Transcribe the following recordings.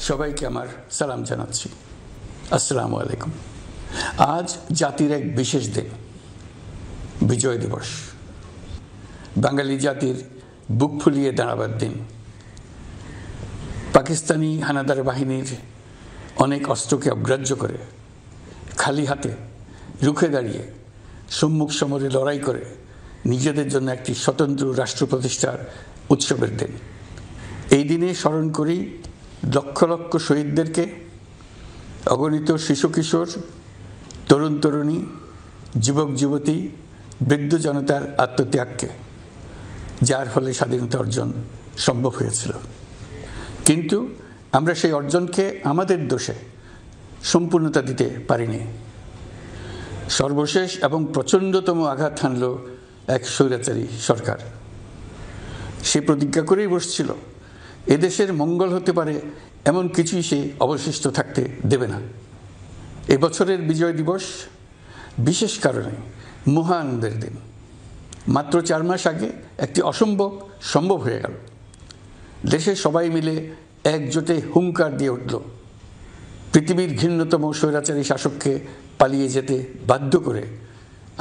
সবাইকে আমার সালাম জানাচ্ছি। আসসালামু আলাইকুম। আজ জাতির এক বিশেষ দিন, বিজয় দিবস। বাঙালি জাতির বুক ফুলিয়ে দাঁড়াবার দিন। পাকিস্তানি হানাদার বাহিনীর অনেক অস্ত্রকে অগ্রাহ্য করে খালি হাতে রুখে দাঁড়িয়ে সম্মুখ সমরে লড়াই করে নিজেদের জন্য একটি স্বতন্ত্র রাষ্ট্র প্রতিষ্ঠার উৎসবের দিন। এই দিনে স্মরণ করি লক্ষ লক্ষ শহীদদেরকে, অগণিত শিশু কিশোর, তরুণ তরুণী, যুবক যুবতী, বৃদ্ধ জনতার আত্মত্যাগকে, যার ফলে স্বাধীনতা অর্জন সম্ভব হয়েছিল। কিন্তু আমরা সেই অর্জনকে আমাদের দোষে সম্পূর্ণতা দিতে পারিনি। সর্বশেষ এবং প্রচণ্ডতম আঘাত হানল এক স্বৈরাচারী সরকার। সে প্রতিজ্ঞা করেই বসছিল এদেশের মঙ্গল হতে পারে এমন কিছুই সে অবশিষ্ট থাকতে দেবে না। এবছরের বিজয় দিবস বিশেষ কারণে মহা আনন্দের দিন। মাত্র 4 মাস আগে একটি অসম্ভব সম্ভব হয়ে গেল। দেশের সবাই মিলে একজোটে হুঙ্কার দিয়ে উঠল, পৃথিবীর ঘৃণ্যতম স্বৈরাচারী শাসককে পালিয়ে যেতে বাধ্য করে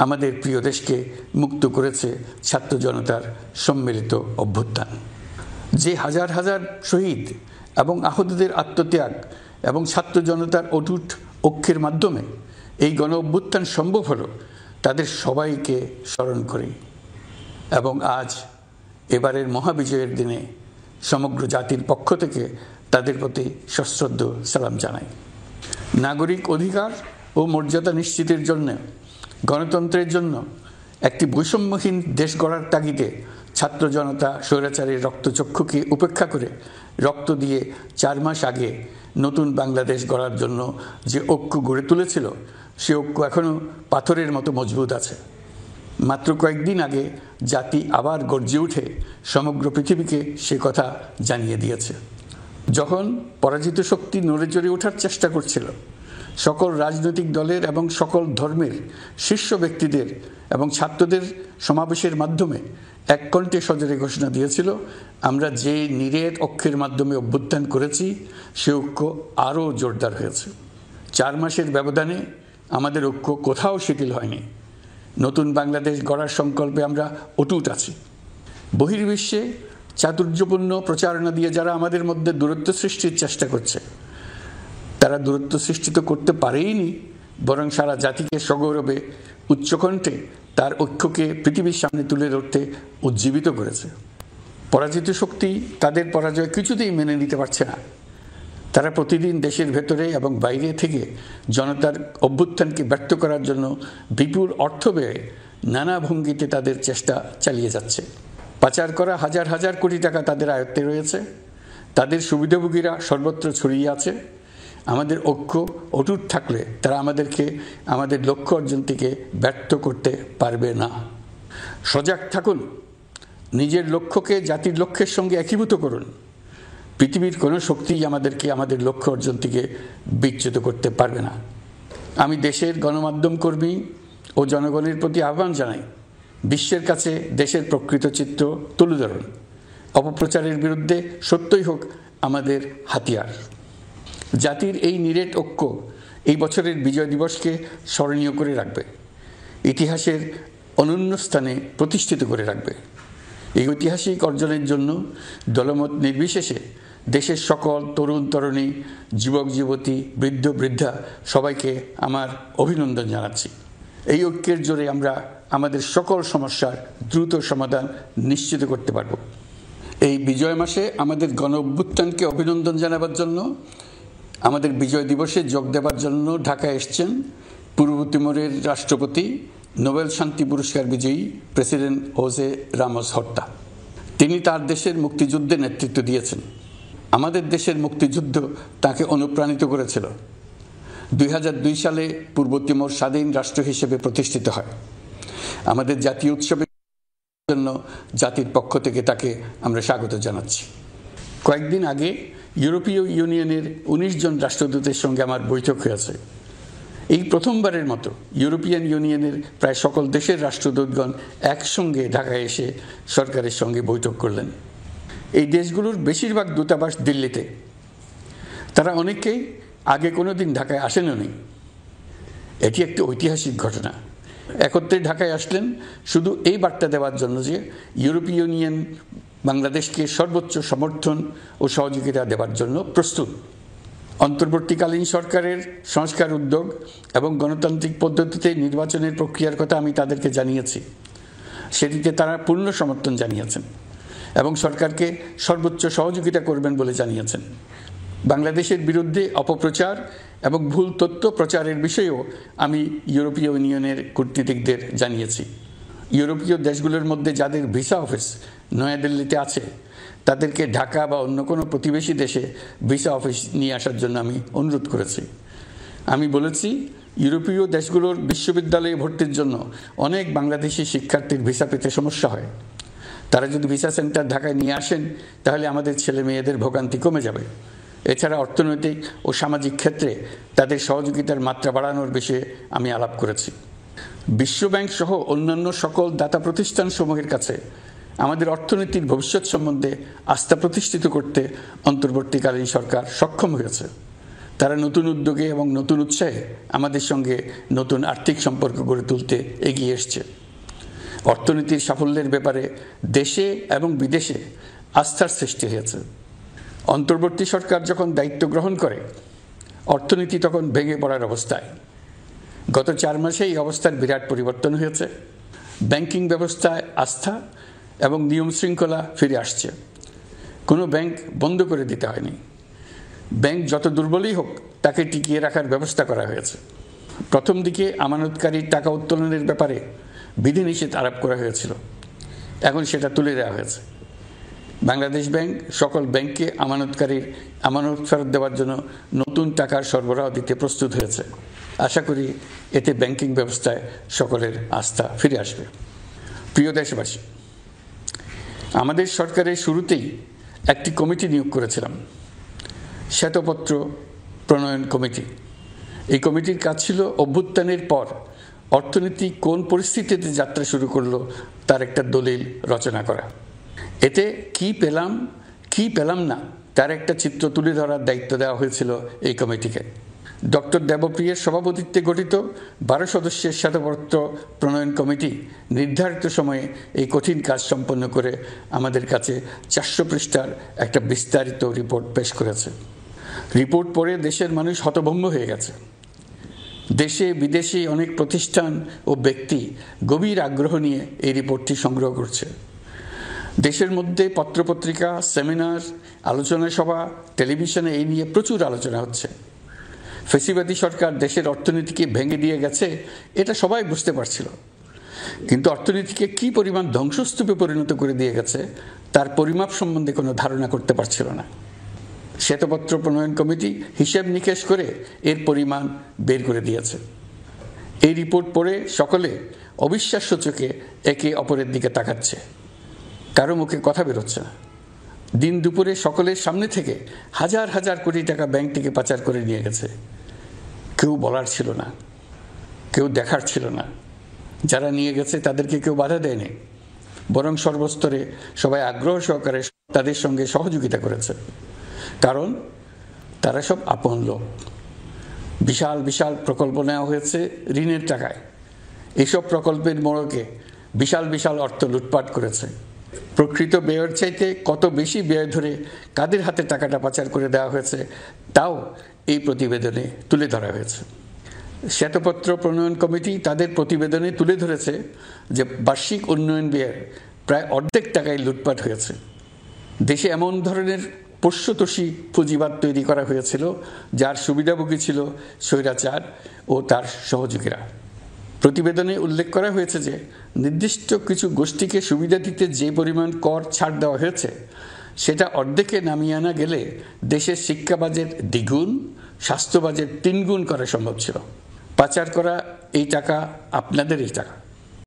আমাদের প্রিয় দেশকে মুক্ত করেছে ছাত্র জনতার সম্মিলিত অভ্যুত্থান। যে হাজার হাজার শহীদ এবং আহতদের আত্মত্যাগ এবং ছাত্র জনতার অটুট ঐক্যের মাধ্যমে এই গণ অভ্যুত্থান সম্ভব হলো, তাদের সবাইকে স্মরণ করি এবং আজ এবারের মহাবিজয়ের দিনে সমগ্র জাতির পক্ষ থেকে তাদের প্রতি সশ্রদ্ধ সালাম জানাই। নাগরিক অধিকার ও মর্যাদা নিশ্চিতের জন্য, গণতন্ত্রের জন্য একটি বৈষম্যহীন দেশ গড়ার তাগিদে ছাত্র জনতা স্বৈরাচারীর রক্তচক্ষুকে উপেক্ষা করে রক্ত দিয়ে 4 মাস আগে নতুন বাংলাদেশ গড়ার জন্য যে ঐক্য গড়ে তুলেছিল, সে ঐক্য এখনও পাথরের মতো মজবুত আছে। মাত্র কয়েকদিন আগে জাতি আবার গর্জে উঠে সমগ্র পৃথিবীকে সে কথা জানিয়ে দিয়েছে। যখন পরাজিত শক্তি নড়ে চড়ে ওঠার চেষ্টা করছিল, সকল রাজনৈতিক দলের এবং সকল ধর্মের শীর্ষ ব্যক্তিদের এবং ছাত্রদের সমাবেশের মাধ্যমে এক কণ্ঠে সজোরে ঘোষণা দিয়েছিল, আমরা যে নিরেট ঐক্যের মাধ্যমে অভ্যুত্থান করেছি সে ঐক্য আরও জোরদার হয়েছে। 4 মাসের ব্যবধানে আমাদের ঐক্য কোথাও শিথিল হয়নি। নতুন বাংলাদেশ গড়ার সংকল্পে আমরা অটুট আছি। বহির্বিশ্বে চাতুর্যপূর্ণ প্রচারণা দিয়ে যারা আমাদের মধ্যে দূরত্ব সৃষ্টির চেষ্টা করছে, তারা দূরত্ব সৃষ্টি তো করতে পারেইনি, বরং সারা জাতিকে সগৌরবে উচ্চকণ্ঠে তার ঐক্যকে পৃথিবীর সামনে তুলে ধরতে উজ্জীবিত করেছে। পরাজিত শক্তি তাদের পরাজয় কিছুতেই মেনে নিতে পারছে না। তারা প্রতিদিন দেশের ভেতরে এবং বাইরে থেকে জনতার অভ্যুত্থানকে ব্যর্থ করার জন্য বিপুল অর্থ ব্যয়ে নানা ভঙ্গিতে তাদের চেষ্টা চালিয়ে যাচ্ছে। পাচার করা হাজার হাজার কোটি টাকা তাদের আয়ত্তে রয়েছে। তাদের সুবিধাভোগীরা সর্বত্র ছড়িয়ে আছে। আমাদের ঐক্য অটুট থাকলে তারা আমাদেরকে আমাদের লক্ষ্য অর্জন থেকে ব্যর্থ করতে পারবে না। সজাগ থাকুন, নিজের লক্ষ্যকে জাতির লক্ষ্যের সঙ্গে একীভূত করুন। পৃথিবীর কোনো শক্তিই আমাদেরকে আমাদের লক্ষ্য অর্জন থেকে বিচ্যুত করতে পারবে না। আমি দেশের গণমাধ্যম কর্মী ও জনগণের প্রতি আহ্বান জানাই, বিশ্বের কাছে দেশের প্রকৃত চিত্র তুলে ধরুন। অপপ্রচারের বিরুদ্ধে সত্যই হোক আমাদের হাতিয়ার। জাতির এই নিরেট ঐক্য এই বছরের বিজয় দিবসকে স্মরণীয় করে রাখবে, ইতিহাসের অনন্য স্থানে প্রতিষ্ঠিত করে রাখবে। এই ঐতিহাসিক অর্জনের জন্য দলমত নির্বিশেষে দেশের সকল তরুণ তরুণী, যুবক যুবতী, বৃদ্ধ বৃদ্ধা সবাইকে আমার অভিনন্দন জানাচ্ছি। এই ঐক্যের জোরে আমরা আমাদের সকল সমস্যার দ্রুত সমাধান নিশ্চিত করতে পারব। এই বিজয় মাসে আমাদের গণ অভ্যুত্থানকে অভিনন্দন জানাবার জন্য, আমাদের বিজয় দিবসে যোগ দেবার জন্য ঢাকায় এসছেন পূর্ব তিমুরের রাষ্ট্রপতি, নোবেল শান্তি পুরস্কার বিজয়ী প্রেসিডেন্ট হোসে রামোস হর্তা। তিনি তার দেশের মুক্তিযুদ্ধে নেতৃত্ব দিয়েছেন। আমাদের দেশের মুক্তিযুদ্ধ তাকে অনুপ্রাণিত করেছিল। 2002 সালে পূর্ব তিমুর স্বাধীন রাষ্ট্র হিসেবে প্রতিষ্ঠিত হয়। আমাদের জাতীয় উৎসবের জন্য জাতির পক্ষ থেকে তাকে আমরা স্বাগত জানাচ্ছি। কয়েকদিন আগে ইউরোপীয় ইউনিয়নের 19 জন রাষ্ট্রদূতের সঙ্গে আমার বৈঠক হয়েছে। এই প্রথমবারের মতো ইউরোপিয়ান ইউনিয়নের প্রায় সকল দেশের রাষ্ট্রদূতগণ একসঙ্গে ঢাকায় এসে সরকারের সঙ্গে বৈঠক করলেন। এই দেশগুলোর বেশিরভাগ দূতাবাস দিল্লিতে। তারা অনেকেই আগে কোনোদিন ঢাকায় আসেনও নি। এটি একটি ঐতিহাসিক ঘটনা। একত্রে ঢাকায় আসলেন শুধু এই বার্তা দেওয়ার জন্য যে ইউরোপীয় ইউনিয়ন বাংলাদেশকে সর্বোচ্চ সমর্থন ও সহযোগিতা দেওয়ার জন্য প্রস্তুত। অন্তর্বর্তীকালীন সরকারের সংস্কার উদ্যোগ এবং গণতান্ত্রিক পদ্ধতিতে নির্বাচনের প্রক্রিয়ার কথা আমি তাদেরকে জানিয়েছি। সেটিতে তারা পূর্ণ সমর্থন জানিয়েছেন এবং সরকারকে সর্বোচ্চ সহযোগিতা করবেন বলে জানিয়েছেন। বাংলাদেশের বিরুদ্ধে অপপ্রচার এবং ভুল তথ্য প্রচারের বিষয়েও আমি ইউরোপীয় ইউনিয়নের কূটনীতিকদের জানিয়েছি। ইউরোপীয় দেশগুলোর মধ্যে যাদের ভিসা অফিস নয়াদিল্লিতে আছে তাদেরকে ঢাকা বা অন্য কোনো প্রতিবেশী দেশে ভিসা অফিস নিয়ে আসার জন্য আমি অনুরোধ করেছি। আমি বলেছি, ইউরোপীয় দেশগুলোর বিশ্ববিদ্যালয়ে ভর্তির জন্য অনেক বাংলাদেশি শিক্ষার্থীর ভিসা পেতে সমস্যা হয়। তারা যদি ভিসা সেন্টার ঢাকায় নিয়ে আসেন তাহলে আমাদের ছেলে মেয়েদের ভোগান্তি কমে যাবে। এছাড়া অর্থনৈতিক ও সামাজিক ক্ষেত্রে তাদের সহযোগিতার মাত্রা বাড়ানোর বিষয়ে আমি আলাপ করেছি। বিশ্বব্যাংক সহ অন্যান্য সকল দাতা প্রতিষ্ঠানসমূহের কাছে আমাদের অর্থনীতির ভবিষ্যৎ সম্বন্ধে আস্থা প্রতিষ্ঠিত করতে অন্তর্বর্তীকালীন সরকার সক্ষম হয়েছে। তারা নতুন উদ্যোগে এবং নতুন উৎসাহে আমাদের সঙ্গে নতুন আর্থিক সম্পর্ক গড়ে তুলতে এগিয়ে এসছে। অর্থনীতির সাফল্যের ব্যাপারে দেশে এবং বিদেশে আস্থার সৃষ্টি হয়েছে। অন্তর্বর্তী সরকার যখন দায়িত্ব গ্রহণ করে অর্থনীতি তখন ভেঙে পড়ার অবস্থায়। গত 4 মাসে এই অবস্থার বিরাট পরিবর্তন হয়েছে। ব্যাংকিং ব্যবস্থায় আস্থা এবং নিয়ম শৃঙ্খলা ফিরে আসছে। কোনো ব্যাংক বন্ধ করে দিতে হয়নি। ব্যাংক যত দুর্বলই হোক তাকে টিকিয়ে রাখার ব্যবস্থা করা হয়েছে। প্রথম দিকে আমানতকারীর টাকা উত্তোলনের ব্যাপারে বিধিনিষেধ আরোপ করা হয়েছিল, এখন সেটা তুলে দেওয়া হয়েছে। বাংলাদেশ ব্যাংক সকল ব্যাংককে আমানত ফেরত দেওয়ার জন্য নতুন টাকার সরবরাহ দিতে প্রস্তুত হয়েছে। আশা করি এতে ব্যাংকিং ব্যবস্থায় সকলের আস্থা ফিরে আসবে। প্রিয় দেশবাসী, আমাদের সরকারের শুরুতেই একটি কমিটি নিয়োগ করেছিলাম, শ্বেতপত্র প্রণয়ন কমিটি। এই কমিটির কাজ ছিল অভ্যুত্থানের পর অর্থনীতি কোন পরিস্থিতিতে যাত্রা শুরু করলো তার একটা দলিল রচনা করা। এতে কি পেলাম না তার একটা চিত্র তুলে ধরার দায়িত্ব দেওয়া হয়েছিল এই কমিটিকে। ডক্টর দেবপ্রিয়ের সভাপতিত্বে গঠিত 12 সদস্যের শ্বেতপত্র প্রণয়ন কমিটি নির্ধারিত সময়ে এই কঠিন কাজ সম্পন্ন করে আমাদের কাছে 400 পৃষ্ঠার একটা বিস্তারিত রিপোর্ট পেশ করেছে। রিপোর্ট পড়ে দেশের মানুষ হতভম্ব হয়ে গেছে। দেশে বিদেশে অনেক প্রতিষ্ঠান ও ব্যক্তি গভীর আগ্রহ নিয়ে এই রিপোর্টটি সংগ্রহ করছে। দেশের মধ্যে পত্রপত্রিকা, সেমিনার, আলোচনা সভা, টেলিভিশনে এই নিয়ে প্রচুর আলোচনা হচ্ছে। ফ্যাসিবাদী সরকার দেশের অর্থনীতিকে ভেঙে দিয়ে গেছে এটা সবাই বুঝতে পারছিল, কিন্তু অর্থনীতিকে কি পরিমাণ ধ্বংসস্তূপে পরিণত করে দিয়ে গেছে তার পরিমাপ সম্বন্ধে কোনো ধারণা করতে পারছিল না। শ্বেতপত্র প্রণয়ন কমিটি হিসেব নিকেশ করে এর পরিমাণ বের করে দিয়েছে। এই রিপোর্ট পড়ে সকলে অবিশ্বাস্য চোখে একে অপরের দিকে তাকাচ্ছে। কারো মুখে কথা বেরোচ্ছে না। দিন দুপুরে সকলের সামনে থেকে হাজার হাজার কোটি টাকা ব্যাংক থেকে পাচার করে নিয়ে গেছে। কেউ বলার ছিল না, কেউ দেখার ছিল না। যারা নিয়ে গেছে তাদেরকে কেউ বাধা দেয়নি, বরং সর্বস্তরে সবাই আগ্রহ সহকারে তাদের সঙ্গে সহযোগিতা করেছে। কারণ তারা সব আপন লোক। বিশাল বিশাল প্রকল্প নেওয়া হয়েছে ঋণের টাকায়। এইসব প্রকল্পের মোড়কে বিশাল বিশাল অর্থ লুটপাট করেছে। প্রকৃত ব্যয়ের চাইতে কত বেশি ব্যয় ধরে কাদের হাতে টাকাটা পাচার করে দেওয়া হয়েছে তাও এই প্রতিবেদনে তুলে ধরা হয়েছে। শ্বেতপত্র প্রণয়ন কমিটি তাদের প্রতিবেদনে তুলে ধরেছে যে বার্ষিক উন্নয়ন ব্যয়ের প্রায় অর্ধেক টাকায় লুটপাট হয়েছে। দেশে এমন ধরনের পোষ্যতোষী পুঁজিবাদ তৈরি করা হয়েছিল যার সুবিধাভোগী ছিল স্বৈরাচার ও তার সহযোগীরা। প্রতিবেদনে উল্লেখ করা হয়েছে যে নির্দিষ্ট কিছু গোষ্ঠীকে সুবিধা দিতে যে পরিমাণ কর ছাড় দেওয়া হয়েছে সেটা অর্ধেকে নামিয়ে আনা গেলে দেশের শিক্ষা বাজেট 2 গুণ, স্বাস্থ্য বাজেট 3 গুণ করা সম্ভব ছিল। পাচার করা এই টাকা আপনাদেরই টাকা।